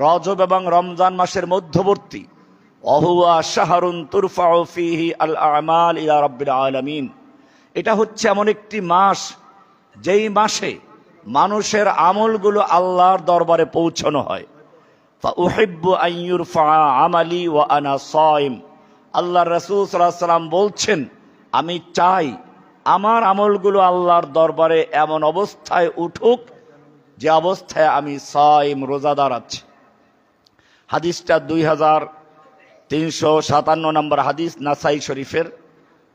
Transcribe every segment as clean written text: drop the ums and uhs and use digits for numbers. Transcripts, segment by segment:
রজব এবং রমজান মাসের মধ্যবর্তী। ওহুয়া শাহরুন তুরফাউ ফীহি আল আমাল ইলা রাব্বিল আলামিন। এটা হচ্ছে এমন একটি মাস যেই মাসে মানুষের আমলগুলো আল্লাহর দরবারে পৌঁছানো হয়। ফাউহিব্বু আন ইউরফা আমালি ওয়া আনা সাইম। আল্লাহর রাসূল সাল্লাল্লাহু আলাইহি ওয়াসাল্লাম বলছেন, আমি চাই আমার আমলগুলো আল্লাহর দরবারে এমন অবস্থায় উঠুক যে অবস্থায় আমি সাইম, রোজাদার আছি। হাদিসটা 2357 নম্বর হাদিস, নাসাই শরীফের।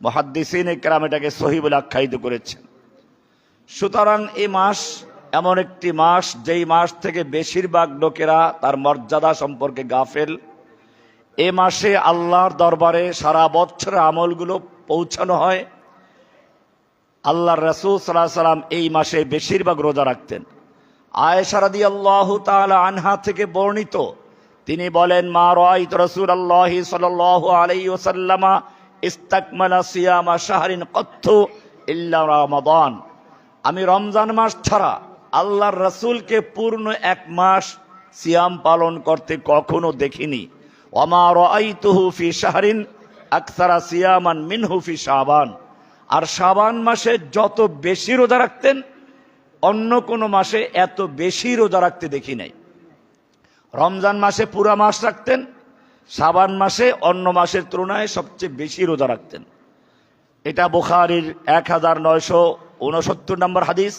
মুহাদ্দিসিন ইকরাম এটাকে সহিহ বলে আখ্যায়িত করেছেন। সুতরাং এই মাস এমন একটি মাস যেই মাস থেকে বেশিরভাগ লোকেরা তার মর্যাদা সম্পর্কে গাফেল। এ মাসে আল্লাহর দরবারে সারা বছরের আমলগুলো পৌঁছানো হয়। আল্লাহর রাসূল সাল্লাল্লাহু আলাইহি ওয়াসাল্লাম এই মাসে বেশিরভাগ রোজা রাখতেন। আয়েশা রাদিয়াল্লাহু তাআলা আনহা থেকে বর্ণিত, তিনি বলেন, মা রাআইতু রাসূলুল্লাহি সাল্লাল্লাহু আলাইহি ওয়াসাল্লাম ইস্তাকমালা সিয়ামা শাহরিন কত্তু ইল্লা রমাদান। আমি রমজান মাস ছাড়া আল্লাহর রাসূলকে পূর্ণ এক মাস সিয়াম পালন করতে কখনো দেখিনি। ওয়া মা রাআইতুহু ফি শাহরিন আকসারা সিয়ামান মিনহু ফি শাবান। আর শাবান মাসে যত বেশি রোজা রাখতেন, অন্য কোনো মাসে এত বেশি রোজা রাখতে দেখি নাই। রমজান মাসে পুরা মাস রাখতেন, শাবান মাসে অন্য মাসের তুলনায় সবচেয়ে বেশি রোজা রাখতেন। এটা বুখারীর 1969 নম্বর হাদিস,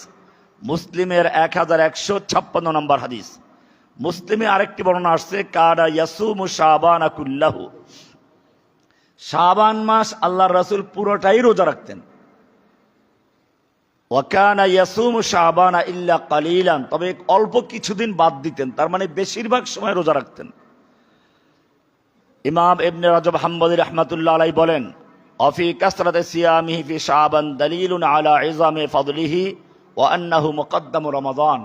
মুসলিমের 1156 নম্বর হাদিস। মুসলিমে আরেকটি বর্ণনা আসছে, কানা ইয়াসুমু শাবানা কুল্লাহু। শাবান মাস আল্লাহর রাসূল পুরোটাই রোজা রাখতেন। ওয়া কানা ইয়াসুমু শাবানা ইল্লা কালিলান, তবে অল্প কিছুদিন বাদ দিতেন, তার মানে বেশিরভাগ সময় রোজা রাখতেন। ইমাম ইবনে রাজব হাম্বলী রাহমাতুল্লাহ আলাইহি বলেন, অফি কাসরাতি সিয়ামিহি ফি শাবান দালিলুন আলা ইজামি ফাদলিহি ওয়া আন্নাহু মুকদ্দামু রমাদান।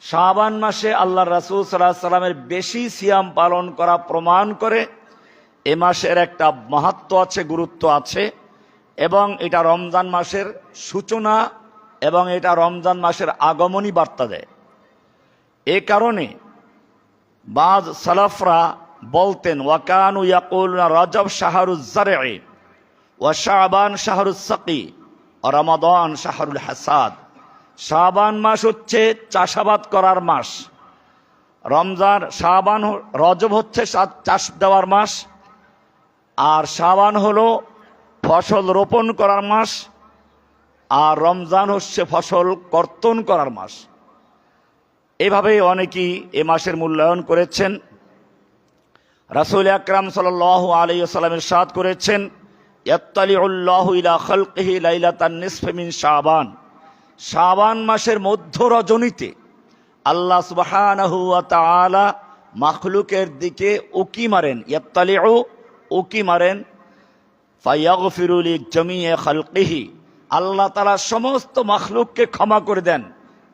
শাবান মাসে আল্লাহর রাসূল সাল্লাল্লাহু আলাইহি ওয়াসাল্লামের বেশি সিয়াম পালন করা প্রমাণ করে এ মাসের একটা মাহাত্ম্য আছে, গুরুত্ব আছে, এবং এটা রমজান মাসের সূচনা এবং এটা রমজান মাসের আগমনী বার্তা দেয়। এ কারণে বাজ সালাফরা বলতেন, ওয়াকানু ইয়াকুলুনা রজব শাহরুজ জারঈ ওয়া শাবান শাহরুস সাকি ওয়া রমাদান শাহরুল হাসাদ। শাবান মাস হচ্ছে চাষাবাদ করার মাস, রজব হচ্ছে চাষ দেওয়ার মাস, আর শাবান হলো ফসল রোপণ করার মাস, আর রমজান হচ্ছে ফসল কর্তন করার মাস। এভাবে অনেকেই এ মাসের মূল্যায়ন করেছেন। রাসূল আকরাম সাল্লাল্লাহু আলাইহি ওয়াসাল্লাম ইরশাদ করেছেন, ইয়াত্তালিউল্লাহু ইলা খালকিহি লাইলাতান নিসফি মিন শাবান। শাবান মাসের মধ্য রজনীতে আল্লাহ সুবহানাহু ওয়া তাআলা মাখলুকের দিকে উকি মারেন, ইয়াত্তালিউ উকি মারেন, ফায়াগফিরু লিজামিই খালকিহি। আল্লাহ তাআলা সমস্ত মাখলুককে ক্ষমা করে দেন,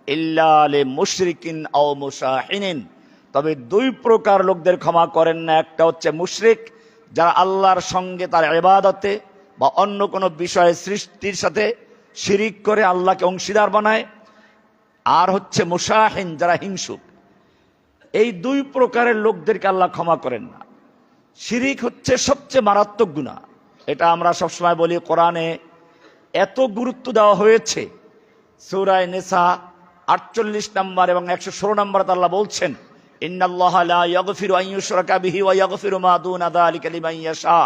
ইল্লা লিমুশরিকিন আও মুশাহিনিন। তবে দুই প্রকার লোকদের ক্ষমা করেন না। একটা হচ্ছে মুশরিক, যারা আল্লাহর সঙ্গে তার ইবাদতে বা অন্য কোনো বিষয়ে সৃষ্টির সাথে শিরিক করে আল্লাহকে অংশীদার বানায়, আর হচ্ছে মুশাহিন, যারা হিংসুক। এই দুই প্রকারের লোকদেরকে আল্লাহ ক্ষমা করেন না। শিরিক হচ্ছে সবচেয়ে মারাত্মক গুনাহ। এটা আমরা সবসময় বলি, কোরআনে এত গুরুত্ব দেওয়া হয়েছে। সূরা নিসা 48 নম্বর এবং 116 নম্বরে আল্লাহ বলছেন, ইন্নাল্লাহা লা ইয়াগফিরু আন ইউশরাকা বিহি ওয়া ইয়াগফিরু মা দুনা যালিকা লিমান ইয়াশা।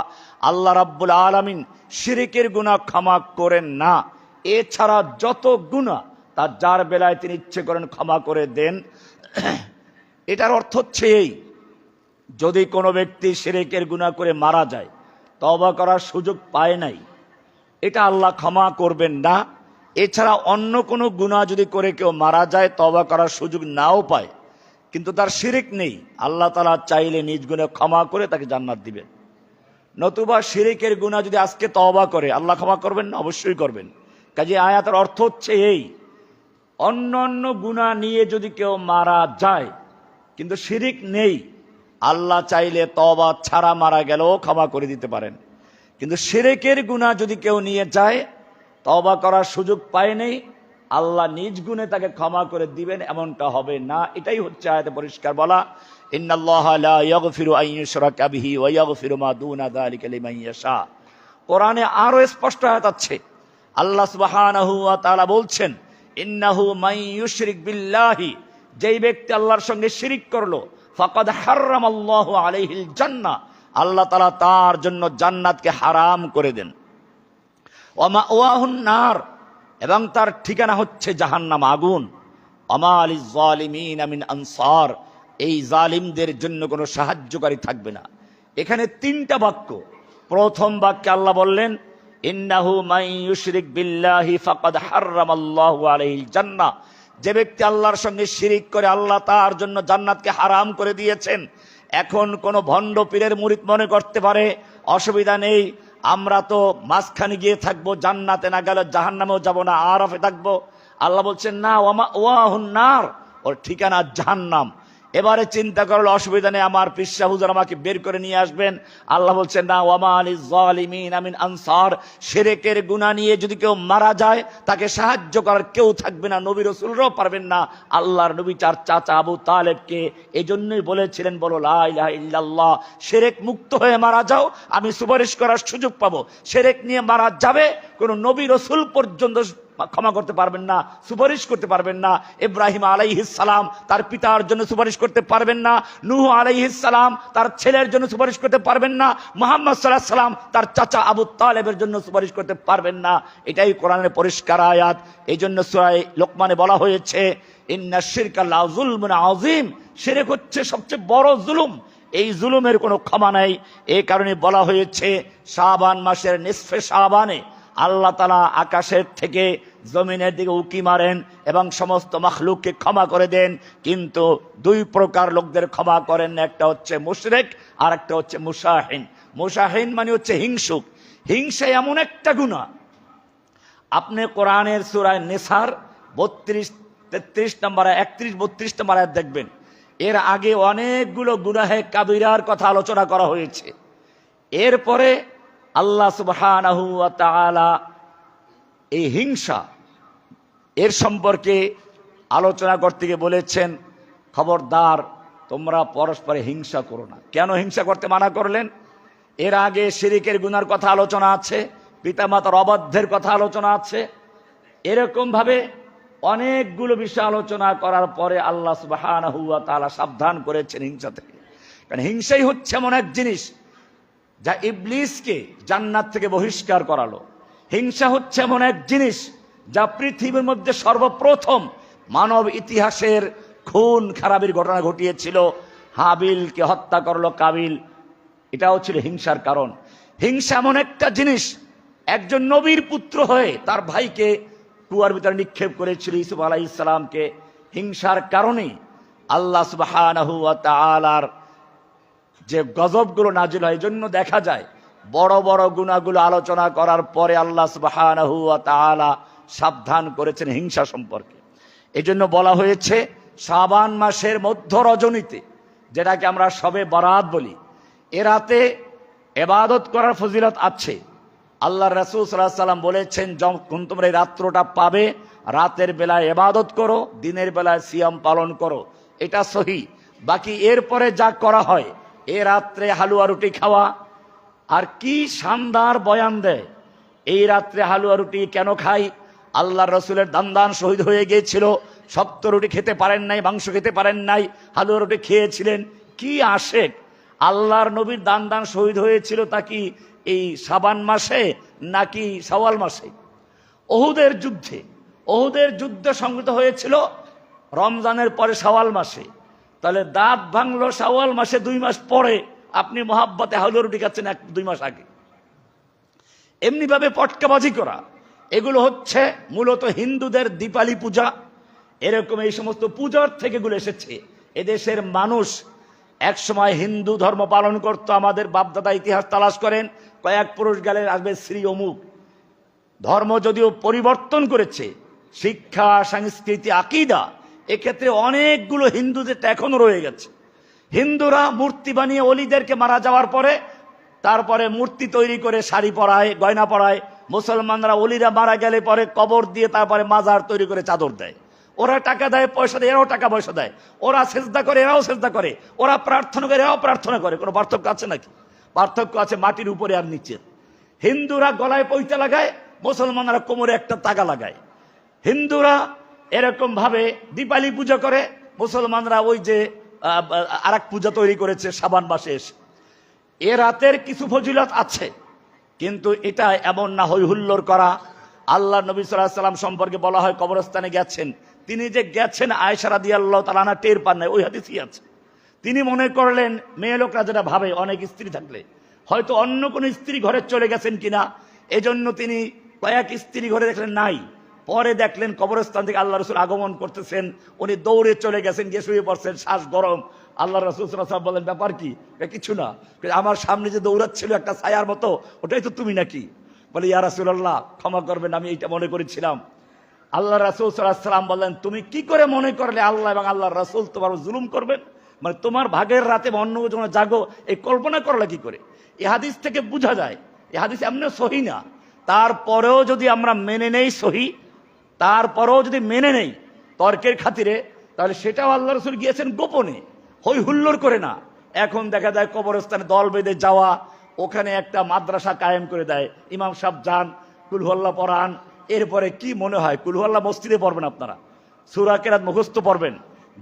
আল্লাহ রাব্বুল আলামিন শিরকের গুনাহ ক্ষমা করেন না, এছাড়া যত গুনাহ তা যার বেলায় তিনি ইচ্ছে করেন ক্ষমা করে দেন। এটার অর্থ হচ্ছে এই, যদি কোনো ব্যক্তি শিরকের গুনাহ করে মারা যায়, তওবা করার সুযোগ পায় নাই, এটা আল্লাহ ক্ষমা করবেন না। এছাড়া অন্য কোনো গুনাহ যদি করে কেউ মারা যায়, তওবা করার সুযোগ নাও পায়, কিন্তু তার শিরক নেই, আল্লাহ তাআলা চাইলে নিজ গুনাহ ক্ষমা করে তাকে জান্নাত দিবেন। নতুবা শিরকের গুনাহ যদি আজকে তওবা করে, আল্লাহ ক্ষমা করবেন না? অবশ্যই করবেন। কাজে আয়াতের অর্থ হচ্ছে এই, অন্য অন্য গুনাহ নিয়ে যদি কেউ মারা যায় কিন্তু শিরক নেই, আল্লাহ চাইলে তওবা ছাড়া মারা গেলেও ক্ষমা করে দিতে পারেন। কিন্তু শিরকের গুনাহ যদি কেউ নিয়ে যায়, তওবা করার সুযোগ পায় নেই, আল্লাহ নিজ গুণে তাকে ক্ষমা করে দিবেন এমনটা হবে না। এটাই হচ্ছে আয়াতে পরিষ্কার বলা, ইন্নাল্লাহা লা ইয়াগফিরু আন ইউশরাকা বিহি ওয়া ইয়াগফিরু মা দুনা যালিকা লিমান ইয়াশা। কোরআনে আরো স্পষ্ট আয়াত আছে, আল্লাহ সুবহানাহু ওয়া তাআলা বলছেন, ইন্নাহু মান ইউশরিক বিল্লাহি, যেই ব্যক্তি আল্লাহর সঙ্গে শিরিক করলো, ফাকাদ হাররামাল্লাহু আলাইহিল জান্নাহ, আল্লাহ তাআলা তার জন্য জান্নাতকে হারাম করে দেন। ওয়া মাওয়াহুন নার, এবং তার ঠিকানা হচ্ছে জাহান্নাম, আগুন। ওমা লিজ জালিমিনা মিন আনসার, এই জালিমদের জন্য কোনো সাহায্যকারী থাকবে না। এখানে তিনটা বাক্য। প্রথম বাক্যে আল্লাহ বললেন, ইন্নাহু মান ইউশরিক বিল্লাহি ফাকাদ হাররামাল্লাহু আলাইহিল জান্নাহ, যে ব্যক্তি আল্লাহর সঙ্গে শিরিক করে আল্লাহ তার জন্য জান্নাতকে হারাম করে দিয়েছেন। এখন কোন ভণ্ড পীরের মুরিদ মনে করতে পারে অসুবিধা নেই, আমরা তো মাঝখানে গিয়ে থাকবো, জান্নাতে না গেলে জাহান্নামেও যাব না, আরাফে থাকবো। আল্লাহ বলছেন না, ওয়াহুন নার, ওর ঠিকানা জাহান্নাম। এবারে চিন্তা করলো অসুবিধা নেই, আমার পিসা হুজুর আমাকে বের করে নিয়ে আসবেন। আল্লাহ বলছেন না, ওয়ামা লিজ জালিমিনা মিন আনসার, শিরকের গুনাহ নিয়ে যদি কেউ মারা যায় তাকে সাহায্য করার কেউ থাকবে না, নবী রাসূলরাও পারবেন না। আল্লাহর নবী তার চাচা আবু তালেবকে এজন্যই বলেছিলেন, বলো লা ইলাহা ইল্লাল্লাহ, শিরক মুক্ত হয়ে মারা যাও, আমি সুপারিশ করার সুযোগ পাবো। শিরক নিয়ে মারা যাবে, কোন নবী রাসূল পর্যন্ত ক্ষমা করতে পারবেন না, সুপারিশ করতে পারবেন না। ইব্রাহিম আলাইহিস সালাম তার পিতার জন্য সুপারিশ করতে পারবেন না, নূহ আলাইহিস সালাম তার ছেলের জন্য সুপারিশ করতে পারবেন না, মুহাম্মদ সাল্লাল্লাহু আলাইহি সাল্লাম তার চাচা আবু তালেবের জন্য সুপারিশ করতে পারবেন না। এটাই কোরআনের পরিষ্কার আয়াত। এই জন্য সূরা লোকমানে বলা হয়েছে, ইন্নাশ শিরকা লাযুলমুন আযীম, শিরক হচ্ছে সবচেয়ে বড় জুলুম, এই জুলুমের কোনো ক্ষমা নাই। এই কারণে বলা হয়েছে শাবান মাসের নিসফে শাবানে আল্লাহ তাআলা আকাশের থেকে জমিনের দিকে উকি মারেন এবং সমস্ত মাখলুককে ক্ষমা করে দেন, কিন্তু দুই প্রকার লোকদের ক্ষমা করেন না, একটা হচ্ছে মুশরিক আর একটা হচ্ছে মুশাহিন। মুশাহিন মানে হচ্ছে হিংসুক। হিংসা এমন একটা গুনাহ, আপনি কোরআনের সূরা নিসার 32, 33 নম্বর, 31, 32 নম্বর আয়াত দেখবেন। এর আগে অনেকগুলো গুনাহে কাবিরার কথা আলোচনা করা হয়েছে। এরপরে আল্লাহ সুবহানাহু ওয়া তাআলা এই হিংসা এর সম্পর্কে আলোচনা করতে গিয়ে বলেছেন, খবরদার তোমরা পরস্পরে হিংসা করো না। কেন হিংসা করতে মানা করলেন? এর আগে শিরকের গুনার কথা আলোচনা আছে, পিতামাতার অবাধ্যের কথা আলোচনা আছে। এরকম ভাবে অনেকগুলো বিষয় আলোচনা করার পরে আল্লাহ সুবহানাহু ওয়া তাআলা সাবধান করেছেন হিংসা থেকে। কারণ হিংসাই হচ্ছে এমন এক জিনিস যা ইবলিসকে জান্নাত থেকে বহিষ্কার করালো। হিংসা হচ্ছে এমন এক জিনিস যা পৃথিবীর মধ্যে সর্বপ্রথম মানব ইতিহাসের খুন খারাপির ঘটনা ঘটিয়েছিল। হাবিলকে হত্যা করলো কাবিল, এটাও ছিল হিংসার কারণ। হিংসা এমন একটা জিনিস, একজন নবীর পুত্র হয়ে তার ভাইকে কুয়ার ভিতরে নিক্ষেপ করেছিল ইউসুফ আলাইহিস সালামকে। হিংসার কারণে আল্লাহ সুবহানাহু ওয়া তাআলার যে গজবগুলো নাজিল হয়, জন্য দেখা যায় বড় বড় গুনাহগুলো আলোচনা করার পরে আল্লাহ সুবহানাহু ওয়া তাআলা সাবধান করেছেন হিংসা সম্পর্কে। এজন্য বলা হয়েছে শাবান মাসের মধ্য রজনীতে, যেটাকে আমরা শবে বরাত বলি, এ রাতে ইবাদত করার ফজিলত আছে। আল্লাহ রাসূল সাল্লাল্লাহু আলাইহি সাল্লাম বলেছেন, যখন তোমরা এই রাত্রটা পাবে, রাতের বেলায় ইবাদত করো, দিনের বেলায় সিয়াম পালন করো, এটা সহি। বাকি এরপরে যা করা হয়, এ রাত্রে হালুয়া রুটি খাওয়া, আর কি শানদার বয়ান দেয়। এই রাত্রে হালুয়া রুটি কেন খাই? আল্লাহর রাসূলের দান্দান শহীদ হয়ে গিয়েছিল, শক্ত রুটি খেতে পারেন নাই, মাংস খেতে পারেন নাই, হালুয়া রুটি খেয়েছিলেন। কি আশেক! আল্লাহর নবীর দান্দান শহীদ হয়েছিল তা কি এই শাবান মাসে নাকি শাওয়াল মাসে? ওহুদের যুদ্ধে সংগঠিত হয়েছিল রমজানের পরে শাওয়াল মাসে। তাহলে দাঁত ভাঙলো শাওয়াল মাসে 2 মাস পরে, আপনি মহাব্বতে হালুয়া রুটি খাচ্ছেন 1-2 মাস আগে। এমনি ভাবে পটকাবাজি করা, এগুলো হচ্ছে মূলত হিন্দুদের দীপালি পূজা। এরকম এই সমস্ত পূজার থেকে এগুলো এসেছে। এদেশের মানুষ এক সময় হিন্দু ধর্ম পালন করত। আমাদের বাপদাদা ইতিহাস তালাশ করেন, কয়েক পুরুষ গেলে আসবে শ্রী অমুক। ধর্ম যদিও পরিবর্তন করেছে, শিক্ষা, সংস্কৃতি, আকীদা, এক্ষেত্রে অনেকগুলো হিন্দুদের এখনো রয়ে গেছে। হিন্দুরা মূর্তি বানিয়ে অলিদেরকে মারা যাওয়ার পরে তারপরে মূর্তি তৈরি করে শাড়ি পরায়, গয়না পরায়, মুসলমানরা ওলিরা মারা গেলে পরে কবর দিয়ে তারপরে মাজার তৈরি করে চাদর দেয়। ওরা টাকা দেয়, পয়সা দেয়, এরাও টাকা পয়সা দেয়। ওরা সেজদা করে, এরাও সেজদা করে। ওরা প্রার্থনা করে, এরাও প্রার্থনা করে। কোনো পার্থক্য আছে নাকি? পার্থক্য আছে মাটির উপরে আর নিচে। হিন্দুরা গলায় পৈতা লাগায়, মুসলমানরা কোমরে একটা তাগা লাগায়। হিন্দুরা এরকম ভাবে দীপালি পূজা করে, মুসলমানরা ওই যে আরেক পূজা তৈরি করেছে শাবান মাসে এসে। এ রাতের কিছু ফজিলত আছে, কিন্তু এটা এমন না হই হুল্লোড় করা। আল্লাহ নবী সাল্লাল্লাহু আলাইহি ওয়াসাল্লাম সম্পর্কে বলা হয় কবরস্থানে গেছেন, তিনি যে গেছেন আয়েশা রাদিয়াল্লাহু তাআলা আনহা টের পান নাই, ওই হাদিসই আছে। তিনি মনে করলেন মেয়ে লোকরা যেটা ভাবে অনেক স্ত্রী থাকলে হয়তো অন্য কোনো স্ত্রী ঘরে চলে গেছেন কিনা, এজন্য তিনি কয়েক স্ত্রী ঘরে দেখলেন নাই। পরে দেখলেন কবরস্থান থেকে আল্লাহ রসুল আগমন করতেছেন, উনি দৌড়ে চলে গেছেন, গিয়ে শুয়ে পড়ছেন, শ্বাস গরম। আল্লাহ রসুল সাল্লাল্লাহু আলাইহি ওয়াসাল্লাম বলেন, ব্যাপার কি? কিছু না, আমার সামনে যে দৌড়াচ্ছিল একটা ছায়ার মতো, ওটাই তো তুমি নাকি? বলে, ইয়া রাসূলুল্লাহ ক্ষমা করবেন, আমি এইটা মনে করেছিলাম। আল্লাহ রাসূল সাল্লাল্লাহু আলাইহি ওয়াসাল্লাম বললেন, তুমি কি করে মনে করলে আল্লাহ এবং আল্লাহর রাসূল তোমার জুলুম করবেন? মানে তোমার ভাগের রাতে অন্য জনে জাগো, এই কল্পনা করলে কি করে? এই হাদিস থেকে বোঝা যায় এই হাদিস এমনি সহি না। তারপরেও যদি আমরা মেনে নেই সহি, তারপরেও যদি মেনে নেই তর্কের খাতিরে, তাহলে সেটাও আল্লাহ রাসূল গিয়েছেন গোপনে, হই হুল্লোড় করে না। এখন দেখা যায় কবরস্থানে দল বেঁধে যাওয়া, ওখানে একটা মাদ্রাসা কায়েম করে দেয়, ইমাম সাহেব যান, কুল হুয়াল্লাহ পড়ান। এরপরে কি মনে হয় কুল হুয়াল্লাহ মসজিদে পড়বেন, আপনারা সূরা কেরাত মুখস্থ পড়বেন,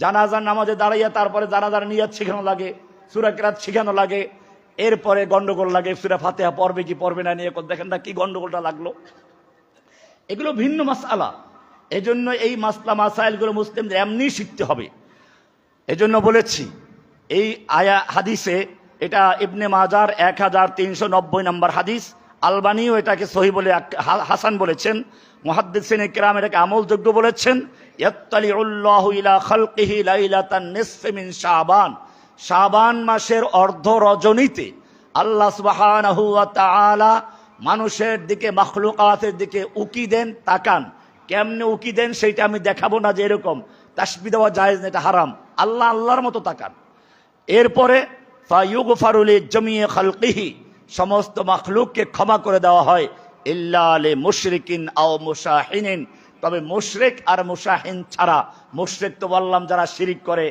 জানাজার নামাজে দাঁড়াইয়া তারপরে জানাজার নিয়াত শিখানো লাগে, সূরা কেরাত শিখানো লাগে, এরপরে গন্ডগোল লাগে সূরা ফাতিহা পড়বে কি পড়বে না নিয়ে। দেখেন না কি গন্ডগোলটা লাগলো। এগুলো ভিন্ন মাসআলা। এজন্য এই মাসলা মাসাইলগুলো মুসলিমদের এমনি শিখতে হবে। এজন্য বলেছি এই আয়া হাদিসে, এটা ইবনে মাজার 1390 নম্বর হাদিস, আলবানিও এটাকে সহি বলে হাসান বলেছেন, মুহাদ্দিসিনে কিরাম এটাকে আমলযোগ্য বলেছেন। ইয়াত্তালিউল্লাহু ইলা খালকিহি লাইলাতান নিসফি মিন শাবান, শাবান মাসের অর্ধ রজনীতে আল্লাহ সুবহানাহু ওয়া তাআলা মানুষের দিকে, মাখলুকাতের দিকে উকি দেন, তাকান। কেমনে উকি দেন সেইটা আমি দেখাবো না, যে এরকম তাসবিহ দেওয়া জায়েজ না, এটা হারাম। আল্লাহ আল্লাহর মতো তাকান। এরপরে ফায়ুগফারু লিজামিই খালকিহি, সমস্ত মাখলুককে ক্ষমা করে দেওয়া হয়, ইল্লা লিমুশরিকিন আও মুশাহিনিন, তবে মুশরিক আর মুশাহিন ছাড়া। মুশরিক তো বললাম যারা শিরিক করে।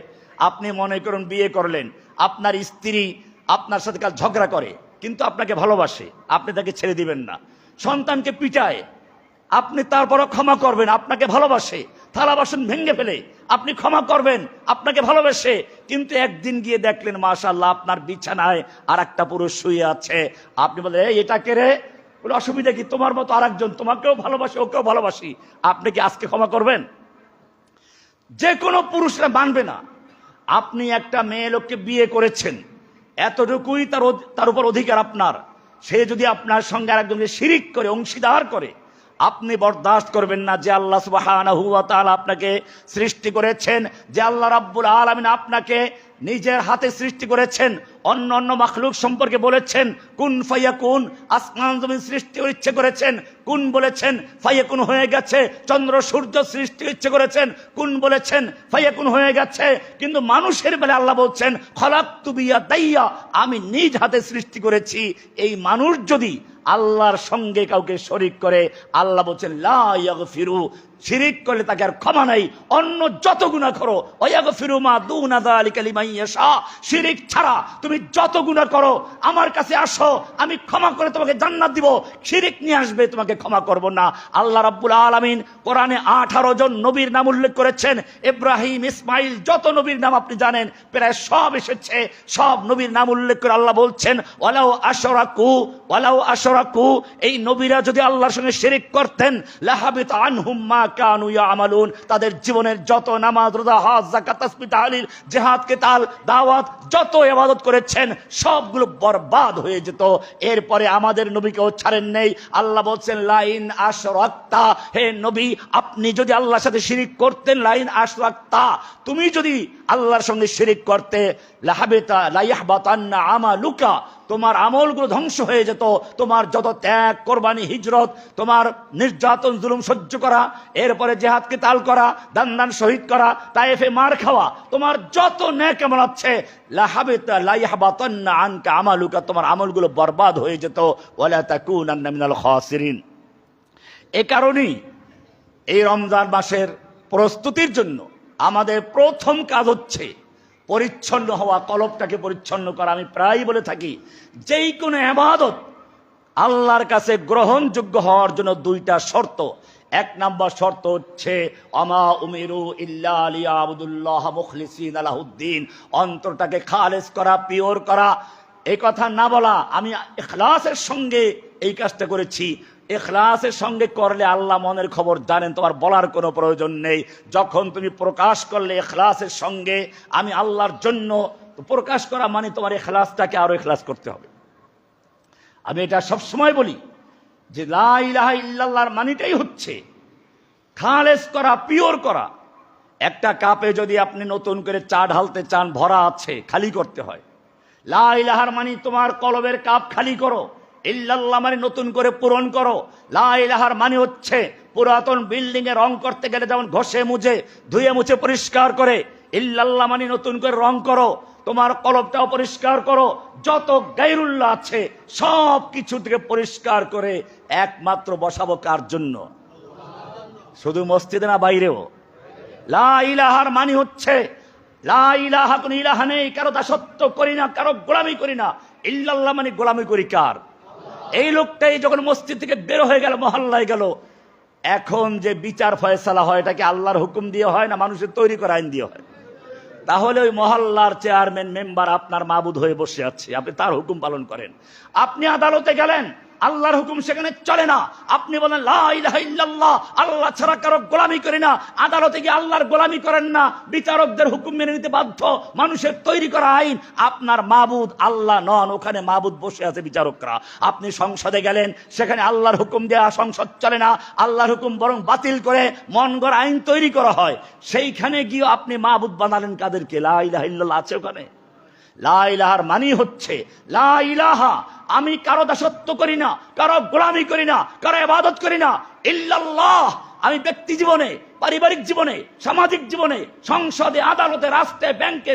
আপনি মনে করুন বিয়ে করলেন, আপনার স্ত্রী আপনার সাথে কাল ঝগড়া করে কিন্তু আপনাকে ভালোবাসে, আপনি তাকে ছেড়ে দিবেন না। সন্তানকে পিটায়, আপনি তারপরও ক্ষমা করবেন, আপনাকে ভালোবাসে। থালা বাসন ভেঙে ফেলে, আপনি ক্ষমা করবেন, আপনাকে ভালোবাসে। কিন্তু একদিন গিয়ে দেখলেন মাশাআল্লাহ আপনার বিছানায় আর একটা পুরুষ শুয়ে আছে, আপনি বলেন এটা কে রে? বলে অসুবিধা কি, তোমার মতো আরেকজন, তোমাকেও ভালোবাসে, ওকেও ভালোবাসি। আপনি কি আজকে ক্ষমা করবেন? যে কোনো পুরুষরা মানবে না। আপনি একটা মেয়ে লোককে বিয়ে করেছেন, এতটুকুই তার উপর অধিকার আপনার। সে যদি আপনার সঙ্গে আরেকজনকে শিরিক করে, অংশীদার করে, আপনি বরদাস্ত করবেন না। যে আল্লাহ সুবহানাহু ওয়া তাআলা আপনাকে সৃষ্টি করেছেন, যে আল্লাহ রাব্বুল আলামিন আপনাকে নিজের হাতে সৃষ্টি করেছেন, অন্য অন্য মাখলুক সম্পর্কে বলেছেন কুন ফায়াকুন, আসমান জমিন সৃষ্টির ইচ্ছে করেছেন, কুন বলেছেন ফায়াকুন হয়ে গেছে। চন্দ্র সূর্য সৃষ্টির ইচ্ছে করেছেন, কুন বলেছেন ফায়াকুন হয়ে গেছে। কিন্তু মানুষের বেলা আল্লাহ বলছেন খলাকতু বিয়াদাইয়া, আমি নিজ হাতে সৃষ্টি করেছি। এই মানুষ যদি আল্লাহর সঙ্গে কাউকে শরীক করে, আল্লাহ বলছেন লা ইয়াগফিরু, শিরিক করলে তাকে আর ক্ষমা নাই। অন্য যত গুনাহ করো, ওয়াগফিরু মা দুনা যালিকা লিমান ইয়াশা, শিরিক ছাড়া তুমি যত গুনাহ করো আমার কাছে আসো, আমি ক্ষমা করে তোমাকে জান্নাত দিব। শিরিক নিয়ে আসবে, তোমাকে ক্ষমা করব না। আল্লাহ রাব্বুল আলামিন কোরআনে 18 জন নবীর নাম উল্লেখ করেছেন। ইব্রাহিম, ইসমাইল, যত নবীর নাম আপনি জানেন প্রায় সব এসেছে। সব নবীর নাম উল্লেখ করে আল্লাহ বলছেন ওয়ালাউ আশরাকু, এই নবীরা যদি আল্লাহর সঙ্গে শিরিক করতেন লাহাবিতা আনহুম মা কানু ইয়ামালুন, তাদের জীবনের যত নামাজ, রোজা, হজ, যাকাত, তাসবিহ, তাহলিল, জিহাদ, কিতাল, দাওয়াত, যত ইবাদত করেছেন সবগুলো বরবাদ হয়ে যেত। এরপরে আমাদের নবীকেও ছাড়েন নেই। আল্লাহ বলছেন লাইন আশরাকতা, হে নবী আপনি যদি আল্লাহর সাথে শিরিক করতেন, লাইন আশরাকতা, তুমি যদি আল্লাহর সঙ্গে শিরিক করতে, লাহাবিতা লাইহবাতান্না আমালুকা, তোমার আমলগুলো ধ্বংস হয়ে যেত। তোমার যত ত্যাগ, কোরবানি, হিজরত, তোমার নির্যাতন, জুলুম সহ্য করা, এরপরে জিহাদ কিতাল করা, দান শহীদ করা, তায়েফে মার খাওয়া, তোমার যত নেক আমল আছে, লাহাবিতা লাইহবাতান্না আনকা আমালুকা, তোমার আমলগুলো বরবাদ হয়ে যেত। ওয়ালা তাকুনান্না মিনাল খাসিরিন। এ কারণেই এই রমজান মাসের প্রস্তুতির জন্য আমাদের প্রথম কাজ হচ্ছে পরিচ্ছন্ন হওয়া, কলবটাকে পরিচ্ছন্ন করা। আমি প্রায় বলে থাকি, যেই কোনো ইবাদত আল্লাহর কাছে গ্রহণযোগ্য হওয়ার জন্য দুইটা শর্ত। এক নাম্বার শর্ত হচ্ছে আমা উমিরু ইল্লা লিয়াবুদুল্লাহ মুখলিসিনা লাহুদ্দিন, অন্তরটাকে খালেস করা, পিওর করা। এই কথা না বলা, আমি ইখলাসের সঙ্গে এই কাজটা করেছি। ইখলাসের সঙ্গে করলে আল্লাহ মনের খবর জানেন, তোমার বলার কোনো প্রয়োজন নেই। যখন তুমি প্রকাশ করলে ইখলাসের সঙ্গে আমি আল্লাহর জন্য, প্রকাশ করা মানে তোমার ইখলাসটাকে আরো ইখলাস করতে হবে। আমি এটা সবসময় বলি যে লা ইলাহা ইল্লাল্লাহর মানেটাই হচ্ছে খালেস করা, পিওর করা। একটা কাপে যদি আপনি নতুন করে চা ঢালতে চান, ভরা আছে, খালি করতে হয়। লা ইলাহার মানে তোমার কলবের কাপ খালি করো, ইল্লাল্লাহ মানে নতুন করে পূরণ করো। লা ইলাহার মানে হচ্ছে পুরাতন বিল্ডিং এ রং করতে গেলে যেমন ঘষে মুছে ধুয়ে মুছে পরিষ্কার করে, ইল্লাল্লাহ মানে নতুন করে রং করো, তোমার কলবটাও পরিষ্কার করো। যত গায়রুল্লাহ আছে সব কিছু থেকে পরিষ্কার করে একমাত্র বসাবো কার জন্য? শুধু মসজিদে না, বাইরেও। লা ইলাহার মানে হচ্ছে লা ইলাহা, কোন ইলাহা নেই, কারো দাসত্ব করি না, কারো গোলামি করি না। ইল্লাল্লাহ মানে গোলামি করি কার? এই লোকটাই যখন মসজিদ থেকে বের হয়ে গেল, মহল্লায় গেল, এখন যে বিচার ফয়সালা হয় এটা কি আল্লাহর হুকুম দিয়ে হয় না মানুষের তৈরি করা আইন দিয়ে হয়? তাহলে ওই মহল্লার চেয়ারম্যান মেম্বার আপনার মাবুদ হয়ে বসে আছে, আপনি তার হুকুম পালন করেন। আপনি আদালতে গেলেন, আল্লাহর হুকুম সেখানে চলে না, আপনি বলেন লা ইলাহা ইল্লাল্লাহ, আল্লাহ ছাড়া কারো গোলামি করি না। আদালতে গিয়ে আল্লাহর গোলামি করেন না, বিচারকদের হুকুম মেনে নিতে বাধ্য, মানুষের তৈরি করা আইন। আপনার মাবুদ আল্লাহ নন, ওখানে মাবুদ বসে আছে বিচারকরা। আপনি সংসদে গেলেন, সেখানে আল্লাহর হুকুম দেয়া সংসদ চলে না, আল্লাহর হুকুম বরং বাতিল করে মন গড়া আইন তৈরি করা হয়। সেইখানে গিয়ে আপনি মাবুদ বানালেন কাদেরকে? লা ইলাহা ইল্লাল্লাহ আছে ওখানে? লা ইলাহার মানি হচ্ছে লা ইলাহা, আমি কারো দাসত্ব করি না, কারো গোলামি করি না, কারো ইবাদত করি না, ইল্লাল্লাহ। আমি ব্যক্তি জীবনে, পারিবারিক জীবনে, সামাজিক জীবনে, সংসদে, আদালতে, রাস্তায়, ব্যাংকে,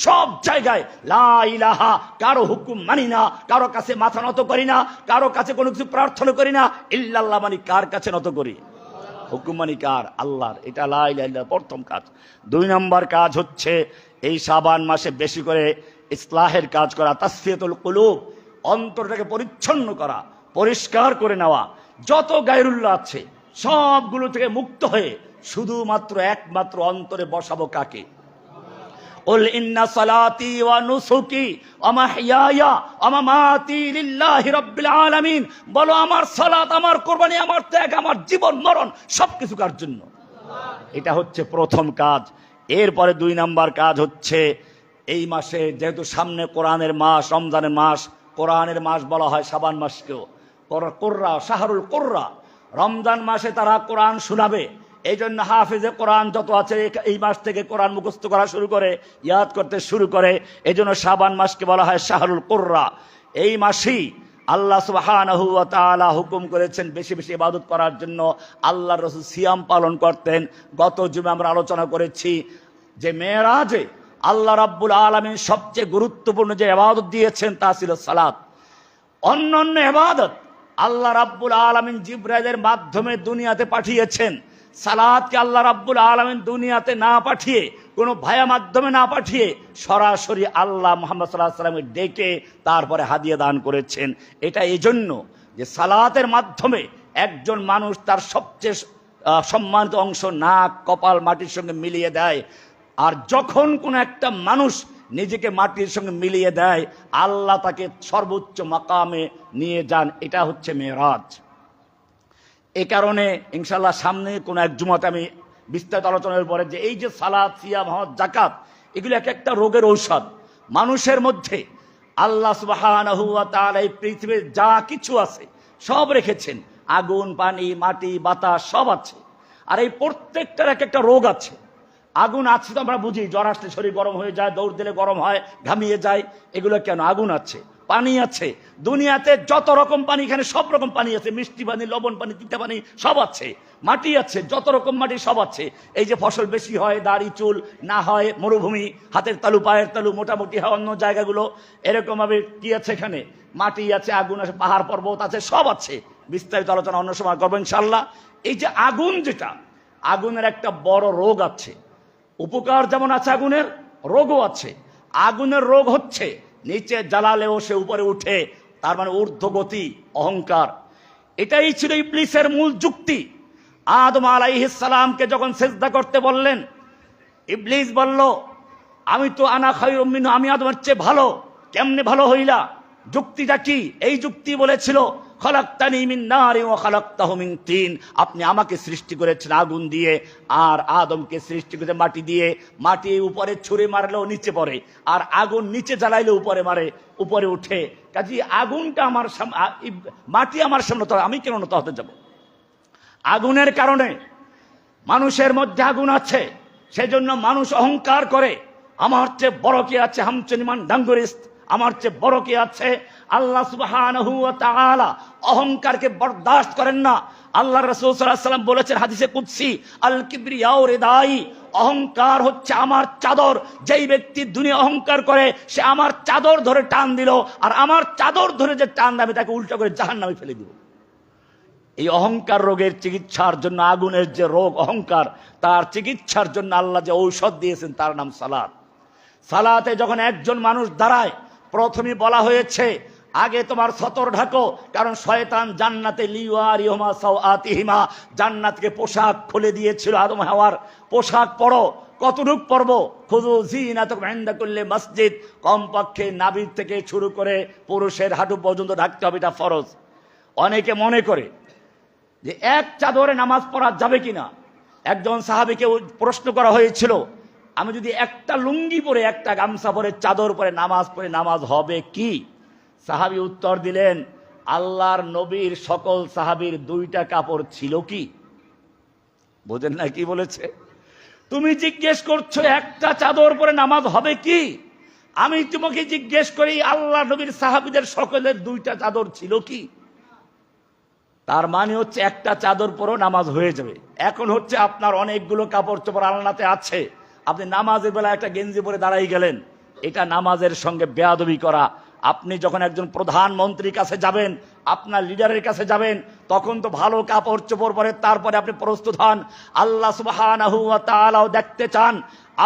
সব জায়গায় লা ইলাহা, কারো হুকুম মানি না, কারো কাছে মাথা নত করি না, কারো কাছে কোনো কিছু প্রার্থনা করি না। ইল্লাল্লাহ মানে কার কাছে নত করি? হুকুম মানি কার? আল্লাহর। এটা লা ইলাহা ইল্লাল্লাহ প্রথম কাজ। 2 নম্বর কাজ হচ্ছে এই শাবান মাসে বেশি করে ইসলাহের কাজ করা, তাসফিয়াতুল কুলুব, অন্তরটাকে পরিচ্ছন্ন করা, পরিষ্কার করে নেওয়া। যত গায়রুল্লাহ আছে সবগুলো থেকে মুক্ত হয়ে শুধুমাত্র একমাত্র অন্তরে বসাবো কাকে? কুল ইন্না সালাতি ওয়া নুসুকি ওয়া মাহইয়ায়া ওয়া মামাতি লিল্লাহি রাব্বিল আলামিন। বলো আমার সালাত, আমার কুরবানি, আমার ত্যাগ, আমার জীবন মরণ সবকিছু কার জন্য? এটা হচ্ছে প্রথম কাজ। এরপরে 2 নম্বর কাজ হচ্ছে এই মাসে, যেহেতু সামনে কোরআনের মাস, রমজানের মাস, কোরআনের মাস বলা হয় শাবান মাসকেও। কোরআ, শাহরুল কোরআ, রমজান মাসে তারা কোরআন শোনাবে। এই জন্য হাফেজে কোরআন যত আছে এই মাস থেকে কোরআন মুখস্থ করা শুরু করে, ইয়াদ করতে শুরু করে। এই জন্য শাবান মাসকে বলা হয় শাহরুল কোরআ। এই মাসেই আল্লাহ সুবহানাহু ওয়া তাআলা হুকুম করেছেন বেশি বেশি ইবাদত করার জন্য। আল্লাহর রাসূল সিয়াম পালন করতেন। গত জুমে আমরা আলোচনা করেছি যে মেরাজে আল্লাহ রাব্বুল আলামিন সবচেয়ে গুরুত্বপূর্ণ যে ইবাদত দিয়েছেন তা ছিল সালাত। অন্যান্য ইবাদত আল্লাহ রাব্বুল আলামিন জিবরাইলের মাধ্যমে দুনিয়াতে পাঠিয়েছেন। সালাতকে আল্লাহ রাব্বুল আলামিন দুনিয়াতে না পাঠিয়ে, কোনো ভায়া মাধ্যমে না পাঠিয়ে, সরাসরি আল্লাহ মুহাম্মদ সাল্লাল্লাহু আলাইহি ওয়াসাল্লামকে ডেকে তারপরে হাদিয়া দান করেছেন। এটা এই জন্য যে সালাতের মাধ্যমে একজন মানুষ তার সবচেয়ে সম্মানিত অংশ, নাক, কপাল মাটির সঙ্গে মিলিয়ে দেয়। আর যখন কোনো একটা মানুষ নিজেকে মাটির সঙ্গে মিলিয়ে দেয়, আল্লাহ তাকে সর্বোচ্চ মাকামে নিয়ে যান। এটা হচ্ছে মেরাজ। এ কারণে ইনশাআল্লাহ সামনে কোনো এক জুমাতে আমি বিস্তারিত আলোচনার পরে যে এই যে সালাত, সিয়াম, হজ, যাকাত, এগুলো এক একটা রোগের ঔষধ মানুষের মধ্যে। আল্লাহ সুবহানাহু ওয়া তাআলা এই পৃথিবীর যা কিছু আছে সব রেখেছেন, আগুন, পানি, মাটি, বাতাস সব আছে। আর এই প্রত্যেকটার এক একটা রোগ আছে। আগুন আছে তো আমরা বুঝি, জ্বর আসলে শরীর গরম হয়ে যায়, দৌড় দিলে গরম হয়, ঘামিয়ে যায়। এগুলো কেন? আগুন আছে। পানি আছে, দুনিয়াতে যত রকম পানি, এখানে সব রকম পানি আছে, মিষ্টি পানি, লবণ পানি, তিতা পানি সব আছে। মাটি আছে, যত রকম মাটি সব আছে। এই যে ফসল বেশি হয়, দাড়ি চুল না হয়, মরুভূমি, হাতের তালু পায়ের তালু মোটামুটি হয় অন্য জায়গাগুলো, এরকম ভাবে কি আছে? এখানে মাটি আছে, আগুন আছে, পাহাড় পর্বত আছে, সব আছে। বিস্তারিত আলোচনা অন্য সময় করবো ইনশাল্লাহ। এই যে আগুন, যেটা আগুনের একটা বড় রোগ আছে, উপকার যেমন আছে আগুনের, রোগও আছে। আগুনের রোগ হচ্ছে নিচে জ্বালালেও সে উপরে উঠে, তার মানে ঊর্ধ্বগতি, অহংকার। এটাই ছিল ইবলিসের মূল যুক্তি। আদম আলাইহিস সালামকে যখন সিজদা করতে বললেন, ইবলিস বলল আমি তো আনা খায়রুম মিনহু, আমি আদমের চেয়ে ভালো। কেমনে ভালো হইলা? যুক্তিটা কি? এই যুক্তি বলেছিল খলাকতানি মিন নারি ওয়া খলাকতাহু মিন তিন, আপনি আমাকে সৃষ্টি করেছেন আগুন দিয়ে, আর আদমকে সৃষ্টি করেছেন মাটি দিয়ে। মাটি উপরে ছুঁড়ে মারলেও নিচে পড়ে, আর আগুন নিচে জ্বালাইলে উপরে মারে, উপরে উঠে। কাজে আগুনটা আমার মাটি আমার সামনে, তো আমি কেন নত হতে যাব? আগুনের কারণে মানুষের মধ্যে আগুন আছে, সেজন্য মানুষ অহংকার করে, আমার চেয়ে বড় কে আছে, হামচনিমান ডাঙ্গুরিস্ত, আমার চেয়ে বড় কে আছে। আল্লাহ সুবহানাহু ওয়া তাআলা অহংকারকে বরদাস্ত করেন না। আল্লাহ রাসূল সাল্লাল্লাহু আলাইহি ওয়াসাল্লাম বলেছেন হাদিসে কুদসি, আল কিবরিয়াউ রিদাই, অহংকার হচ্ছে আমার চাদর। যেই ব্যক্তি দুনিয়া অহংকার করে, সে আমার চাদর ধরে টান দিল, আর আমার চাদর ধরে যে টান দেবে তাকে উল্টো করে জাহান্নামে ফেলে দিব। এই অহংকার রোগের চিকিৎসার জন্য, আগুনের যে রোগ অহংকার, তার চিকিৎসার জন্য আল্লাহ যে ঔষধ দিয়েছেন তার নাম সালাত। সালাতে যখন একজন মানুষ দাঁড়ায়, প্রথমে বলা হয়েছে আগে তোমার সতর ঢাকো, কারণ শয়তান জান্নাতে লিওয়ারিহুমা সাওআতিহিমা, জান্নাতকে পোশাক খুলে দিয়েছিল আদম হাওয়ার। পোশাক পরো, কতটুক পরবো? খুযু যিনাতাকুম ইনদা কুল্লি মসজিদ, কমপক্ষে নাভির থেকে শুরু করে পুরুষের হাঁটু পর্যন্ত ঢাকতে হবে, এটা ফরজ। অনেকে মনে করে যে এক চাদরে নামাজ পড়া যাবে কিনা। একজন সাহাবীকে প্রশ্ন করা হয়েছিল, আমি যদি একটা লুঙ্গি পরে, একটা গামছা পরে, চাদর পরে নামাজ পড়ে, নামাজ হবে কি? সাহাবী উত্তর দিলেন, আল্লাহর নবীর সকল সাহাবীর দুইটা কাপড় ছিল কি? বোঝেন না কি বলেছে? তুমি জিজ্ঞেস করছো একটা চাদর পরে নামাজ হবে কি? আমি তোমাকে জিজ্ঞেস করি আল্লাহ নবীর সাহাবীদের সকলের দুইটা চাদর ছিল কি? তার মানে হচ্ছে একটা চাদর পরেও নামাজ হয়ে যাবে। এখন হচ্ছে আপনার অনেকগুলো কাপড় চোপড় আলনাতে আছে, আপনি নামাজের বেলা একটা গেঞ্জি পরে দাঁড়াই গেলেন, এটা নামাজের সঙ্গে বেয়াদবি করা। আপনি যখন একজন প্রধানমন্ত্রীর কাছে যাবেন, আপনার লিডারের কাছে যাবেন, তখন তো ভালো কাপড় চোপড় পরে তারপরে আপনি প্রস্তুত হন। আল্লাহ সুবহানাহু ওয়া তাআলাও দেখতে চান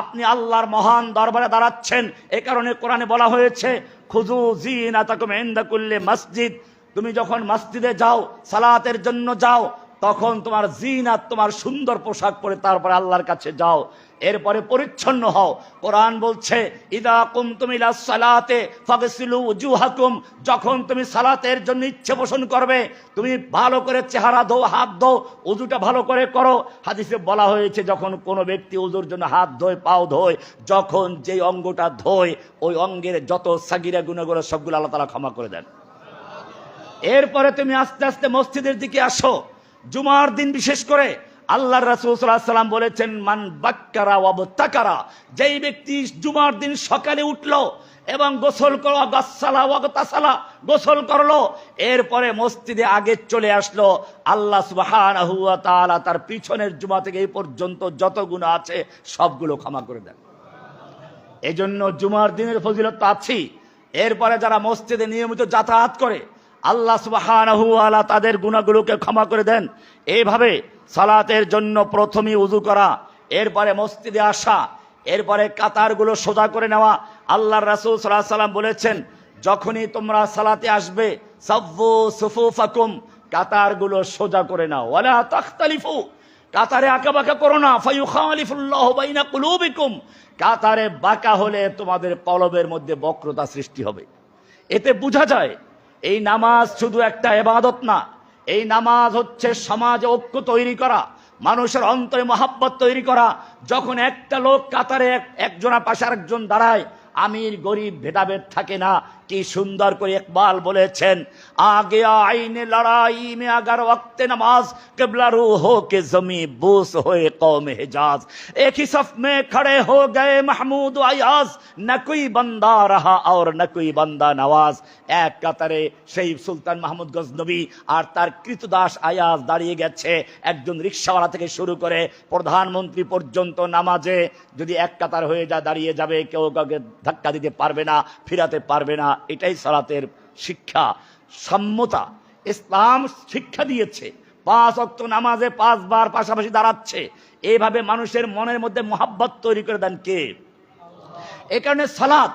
আপনি আল্লাহর মহান দরবারে দাঁড়াচ্ছেন। এ কারণে কোরআনে বলা হয়েছে খুযু যিনাতাকুম ইনদা কুল্লি মসজিদ, তুমি যখন মসজিদে যাও, সালাতের জন্য যাও, তখন তোমার জিনাত, তোমার সুন্দর পোশাক পরে তারপরে আল্লাহর কাছে যাও, এরপরে পরিচ্ছন্ন হও। কোরআন বলছে ইদা কুমতুম ইলাস সালাতে ফাগসিলু উজুহাকুম, যখন তুমি সালাতের জন্য ইচ্ছে পোষণ করবে, তুমি ভালো করে চেহারা ধো, হাত ধো, উজুটা ভালো করে করো। হাদিসে বলা হয়েছে যখন কোনো ব্যক্তি উজুর জন্য হাত ধোয়, পাও ধোয়, যখন যেই অঙ্গটা ধোয়, ওই অঙ্গের যত সাগিরা গুনাহগুলো সবগুলো আল্লাহ তাআলা ক্ষমা করে দেন। এরপরে তুমি আস্তে আস্তে মসজিদের দিকে আসো। জুমার দিন বিশেষ করে আল্লাহর রাসূল সাল্লাল্লাহু আলাইহি ওয়াসাল্লাম বলেছেন মান বাক্কারা ওয়াবতাকারা, যেই ব্যক্তি জুমার দিন সকালে উঠলো এবং গোসল করলো, গাসসালা ওয়াগতাসালা, গোসল করলো, এরপরে মসজিদে আগে চলে আসলো, আল্লাহ সুবহানাহু ওয়া তাআলা তার পিছনের জুমা থেকে এই পর্যন্ত যত গুনাহ আছে সবগুলো ক্ষমা করে দেন। এজন্য জুমার দিনের ফজিলত তো আছেই। এরপরে যারা মসজিদে নিয়মিত যাতায়াত করে, আল্লাহ সুবহানাহু ওয়া তাআলা তাদের গুনাহগুলোকে ক্ষমা করে দেন। এইভাবে সালাতের জন্য প্রথমে উযু করা, এরপরে মসজিদে আসা, এরপরে কাতারগুলো সোজা করে নেওয়া। আল্লাহর রাসূল সাল্লাল্লাহু আলাইহি ওয়াসাল্লাম বলেছেন যখনই তোমরা সালাতে আসবে সাফু সুফুফাকুম, কাতারগুলো সোজা করে নাও, ওয়ালা তাখতালিফু, কাতারে আঁকাবাঁকা করো না, ফায়ুখালিফুল্লাহু বাইনা কুলুবিকুম, কাতারে বাঁকা হলে তোমাদের কলবের মধ্যে বক্রতা সৃষ্টি হবে। এতে বোঝা যায় এই নামাজ শুধু একটা ইবাদত না, এই নামাজ হচ্ছে সমাজে ঐক্য তৈরি করা, মানুষের অন্তরে মহাব্বত তৈরি করা। যখন একটা লোক কাতারে একজনা পাশে আরেকজন দাঁড়ায়, আমির গরিব ভেদাভেদ থাকে না। কি সুন্দর করে ইকবাল বলেছেন, আগে আইনে লড়াই মে আগার ওয়াক্তে নামাজ কিবলা রু হো কে জমি বুস হোয়ে কওম হিজাজ, এক হি সফ মে খড়ে হো গয়ে মাহমুদ আয়াজ, না কোই বান্দা রাহা আর না কোই বান্দা নওয়াজ। এক কাতারে সেই সুলতান মাহমুদ গজনবী আর তার কৃতদাস আয়াজ দাঁড়িয়ে গেছে, একজন রিকশাওয়ালা থেকে শুরু করে প্রধানমন্ত্রী পর্যন্ত নামাজে যদি এক কাতার হয়ে যায় দাঁড়িয়ে যাবে, কেউ কাউকে ধাক্কা দিতে পারবে না, ফিরাতে পারবে না। এটাই সালাতের শিক্ষা, সাম্যতা। ইসলাম শিক্ষা দিয়েছে। 5 ওয়াক্ত নামাজে 5 বার পাশাপাশি দাঁড়াচ্ছে, এইভাবে মানুষের মনের মধ্যে মোহাব্বত তৈরি করে দেন কে? এই কারণে সালাত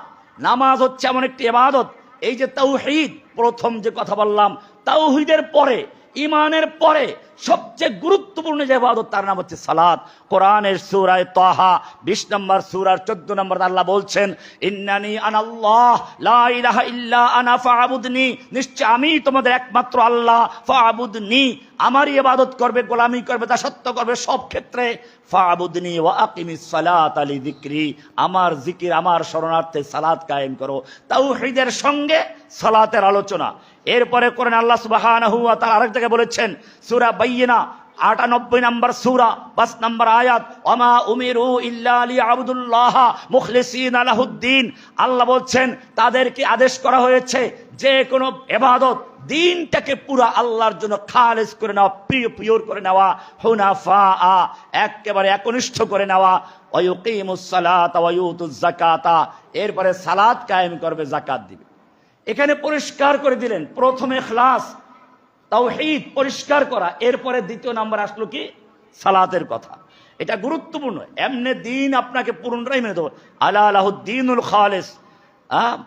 নামাজ হচ্ছে এমন একটি ইবাদত, এই যে তাওহীদ, প্রথম যে কথা বললাম, তাওহীদের পরে, ইমানের পরে সবচেয়ে গুরুত্বপূর্ণ যে ইবাদত তার নাম হচ্ছে সালাত। কোরআনের সূরা তাহা 20 নম্বর সূরার 14 নম্বর আল্লাহ বলছেন, ইন্নানি আনাল্লাহ লা ইলাহা ইল্লা আনা ফা'বুদনি, নিশ্চয় আমি তোমাদের একমাত্র আল্লাহ, ফা'বুদনি, আমারই ইবাদত করবে, গোলামি করবে, দাসত্ব করবে সব ক্ষেত্রে। ফা'বুদনি ওয়া আকিমিস সালাতা লিযিকরি, আমার জিকির, আমার শরণার্থে সালাত কায়েম করো। তাওহীদের সঙ্গে সালাতের আলোচনা। এরপরে করেন আল্লাহ সুবহানাহু ওয়া তাআলা আরেক জায়গায় বলেছেন, সূরা বাইয়িনা 98 নম্বর সূরা 5 নম্বর আয়াত, ওয়ামা উমিরু ইল্লা লিয়াবুদুল্লাহ মুখলিসিনা লাহুদ্দিন, আল্লাহ বলছেন তাদেরকে আদেশ করা হয়েছে যে কোনো ইবাদত দিনটাকে পুরা আল্লাহর জন্য খালেস করে নেওয়া, পিওর করে নেওয়া, হুনাফা, একেবারে একনিষ্ঠ করে নেওয়া, ওয়া ইউকিমুস সালাতা ওয়া ইউতুজ যাকাতা, এরপরে সালাত কায়েম করবে, যাকাত দিবে। এখানে পরিষ্কার করে দিলেন, প্রথমে ইখলাস তাওহীদ পরিষ্কার করা, এরপরে দ্বিতীয় নাম্বার আসলো কি? সালাতের কথা। এটা গুরুত্বপূর্ণ। এমনি দিন আপনাকে পুরনরাই মেনে দেবো, আলা লাহুদ্দিনুল খালিস,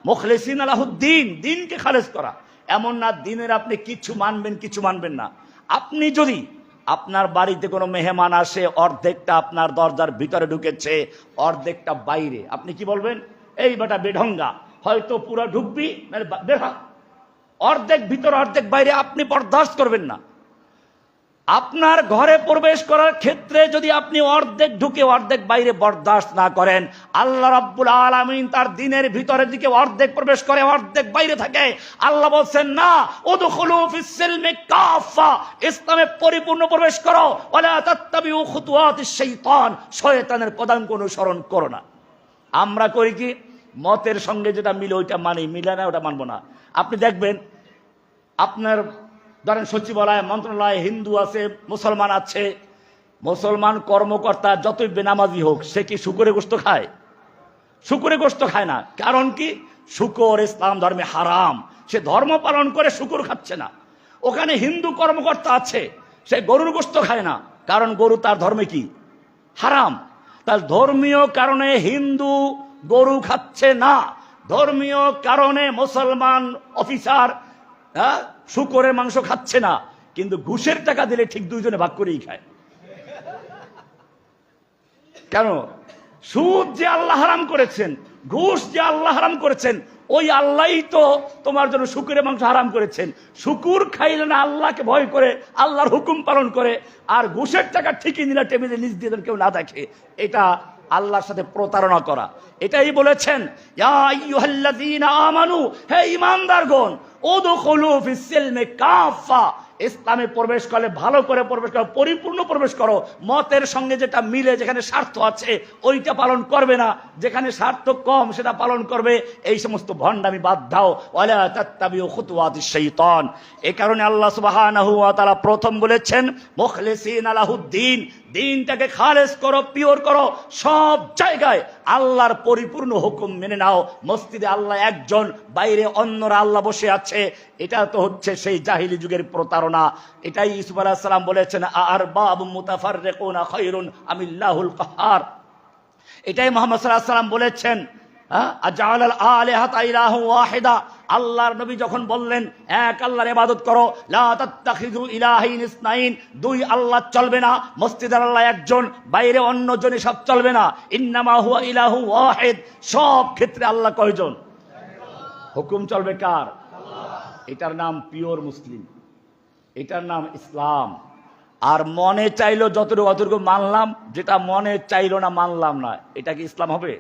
মুখলিসিন লাহুদ্দিন, দিনকে খালেস করা। এমন না দিনের আপনি কিছু মানবেন কিছু মানবেন না। আপনি যদি আপনার বাড়িতে কোনো মেহমান আসে, অর্ধেকটা আপনার দরজার ভিতরে ঢুকেছে, অর্ধেকটা বাইরে, আপনি কি বলবেন? এই বেটা বেঢঙ্গা, হয়তো পুরো ঢুকবি, বের হ। অর্ধেক ভিতর অর্ধেক বাইরে আপনি বরদাস্ত করবেন না। আপনার ঘরে প্রবেশ করার ক্ষেত্রে যদি আপনি অর্ধেক ঢুকে অর্ধেক বাইরে বরদাস্ত না করেন, আল্লাহ রাব্বুল আলামিন তার দিনের ভিতরের দিকে অর্ধেক প্রবেশ করে অর্ধেক বাইরে থাকে। আল্লাহ বলছেন না, উদখুলু ফিস সিলমি কাফা, ইসলামে পরিপূর্ণ প্রবেশ করো, ওয়ালা তাত্তাবিউ খুতুওয়াতিশ শাইতান, শয়তানের পদাঙ্ক অনুসরণ করো না। আমরা করি কি? মতের সঙ্গে যেটা মিলে ওইটা মানি, মিলে না ওটা মানবো না। আপনি দেখবেন আপনার ধরেন সচিবালয়, মন্ত্রণালয়, হিন্দু আছে, মুসলমান আছে, মুসলমান কর্মকর্তা যতই বেনামাজি হোক, সে কি শুকরের গোশত খায়? শুকরের গোশত খায় না। কারণ কি? শুকর ইসলাম ধর্মে হারাম, সে ধর্ম পালন করে শুকর খাচ্ছে না। ওখানে হিন্দু কর্মকর্তা আছে, সে গরুর গোশত খায় না, কারণ গরু তার ধর্মে কি? হারাম। তার ধর্মীয় কারণে হিন্দু গরু খাচ্ছে না, ধর্মীয় কারণে মুসলমান অফিসার শুকরের মাংস খাচ্ছে না, কিন্তু ঘুষের টাকা দিলে ঠিক দুইজনে ভাগ করেই খায়। কেন? সুদ যে আল্লাহ হারাম করেছেন, ঘুষ যে আল্লাহ হারাম করেছেন, ওই আল্লাহই তো তোমার জন্য শুকরের মাংস হারাম করেছেন। শুকুর খাইলে না আল্লাহকে ভয় করে, আল্লাহর হুকুম পালন করে, আর ঘুষের টাকা ঠিকই নিলে টেবিলে নিজ দিয়ে কেউ না দেখে, এটা আল্লাহর সাথে প্রতারণা করা। এটাই বলেছেন, ইয়া আইয়ুহাল্লাযীনা আমানু, হে ঈমানদারগণ, উদখুলু ফিস সিলমি কাফা, ইসলামে প্রবেশ করলে ভালো করে প্রবেশ করো, পরিপূর্ণ প্রবেশ করো। মতের সঙ্গে যেটা মিলে, যেখানে স্বার্থ আছে ওইটা পালন করবে না, যেখানে স্বার্থ কম সেটা পালন করবে। এই সমস্ত ভণ্ডামি বাদ দাও, ওয়ালা তাত্তাবিউ খুতুওয়াতিশ শাইতান। এই কারণে আল্লাহ সুবহানাহু ওয়া তাআলা প্রথম বলেছেন মুখলিসিনা লাহুদ্দিন, দিনটাকে খালেস করো, পিওর করো, সব জায়গায় আল্লাহর পরিপূর্ণ হুকুম মেনে নাও। মসজিদে আল্লাহ একজন, বাইরে অন্যরা আল্লাহ বসে আছে, এটা তো হচ্ছে সেই জাহিলি যুগের প্রতারণা। এটাই ইউসুফ আলাইহিস সালাম বলেছেন, আরবাবুম মুতাফাররিকুনা খায়রুন আমিল্লাহুল কাহ্হার। এটাই মুহাম্মদ সাল্লাল্লাহু আলাইহি ওয়াসাল্লাম বলেছেন, আজআলাল আলিহাতা ইলাহু ওয়াহিদা, আল্লাহর নবী যখন বললেন এক আল্লাহর ইবাদত করো, লা তাত্তাখিযু ইলাহাইন ইসনাইন, দুই আল্লাহ চলবে না, মসজিদের আল্লাহ একজন, বাইরে অন্যজন, সব চলবে না, ইন্নামা হুয়া ইলাহু ওয়াহিদ, সব ক্ষেত্রে আল্লাহ কয়জন? হুকুম চলবে কার? এটার নাম পিওর মুসলিম, এটার নাম ইসলাম। আর মনে চাইলো যতটুকু অতটুকু মানলাম, যেটা মনে চাইলো না মানলাম না, এটা কি ইসলাম হবে?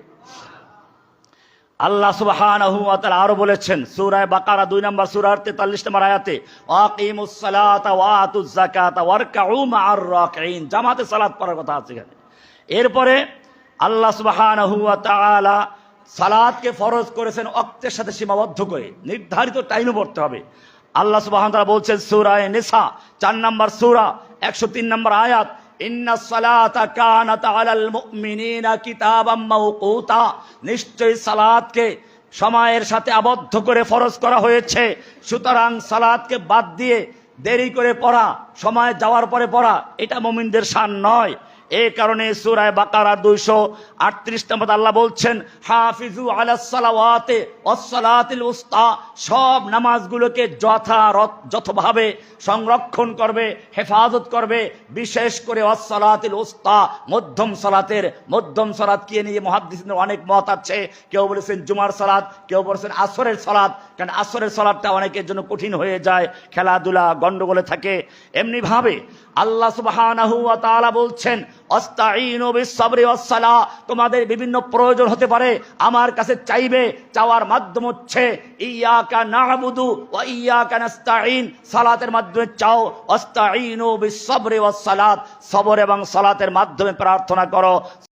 আল্লাহ সুবহানাহু ওয়া তাআলা আরো বলেছেন সূরা বাকারা 2 নম্বর সূরার 43 নম্বর আয়াতে, ওয়াকিমুস সালাতা ওয়া আতুজ যাকাতা ওয়ারকাউ মা'আর রাকিঈন, জামাতে সালাত পড়ার কথা আছে এখানে। এরপরে আল্লাহ সুবহানাহু ওয়া তাআলা সালাতকে ফরজ করেছেন ওয়াক্তের সাথে সীমাবদ্ধ করে, নির্ধারিত টাইমে পড়তে হবে। আল্লাহ সুবহানাহু ওয়া তাআলা বলছেন সূরা নিসা 4 নম্বর সূরা 103 নম্বর আয়াত, ইন্নাস সালাতা কানাত আলাল মুমিনিনা কিতাবাম মাওকুতা, নিশ্চয়ই সালাতকে সময়ের সাথে আবদ্ধ করে ফরজ করা হয়েছে। সুতরাং সালাতকে বাদ দিয়ে দেরি করে পড়া, সময় যাওয়ার পরে পড়া, এটা মুমিনদের শান নয়। এই কারণে সূরা বাকারা 238 নম্বর আল্লাহ বলছেন, হাফিজু আলাস সালাওয়াতি ওয়াস সালাতিল উসতা, সব নামাজগুলোকে যথাযথভাবে সংরক্ষণ করবে, হেফাজত করবে, বিশেষ করে ওয়াস সালাতিল উসতা, মধ্যম সালাত কে নিয়ে মুহাদ্দিসিনদের অনেক মত আছে। কেউ বলেছেন জুমার সালাত, কেউ বলেছেন আসরের সালাত, কারণ আসরের সালাতটা অনেকের জন্য কঠিন হয়ে যায়, খেলাধুলা গন্ডগোলে থাকে। এমনি ভাবে আল্লাহ সুবহানাহু ওয়া তাআলা বলছেন, আস্তাঈনু বিস-সাবরি ওয়াস-সালাহ, তোমাদের বিভিন্ন প্রয়োজন হতে পারে, আমার কাছে চাইবে, চাওয়ার মাধ্যম হচ্ছে ইয়াকা না'বুদু ওয়া ইয়াকা নাস্তাঈন, সালাতের মাধ্যমে চাও। আস্তাঈনু বিস-সাবরি ওয়াস-সালাত, সবর এবং সালাতের মাধ্যমে প্রার্থনা করো।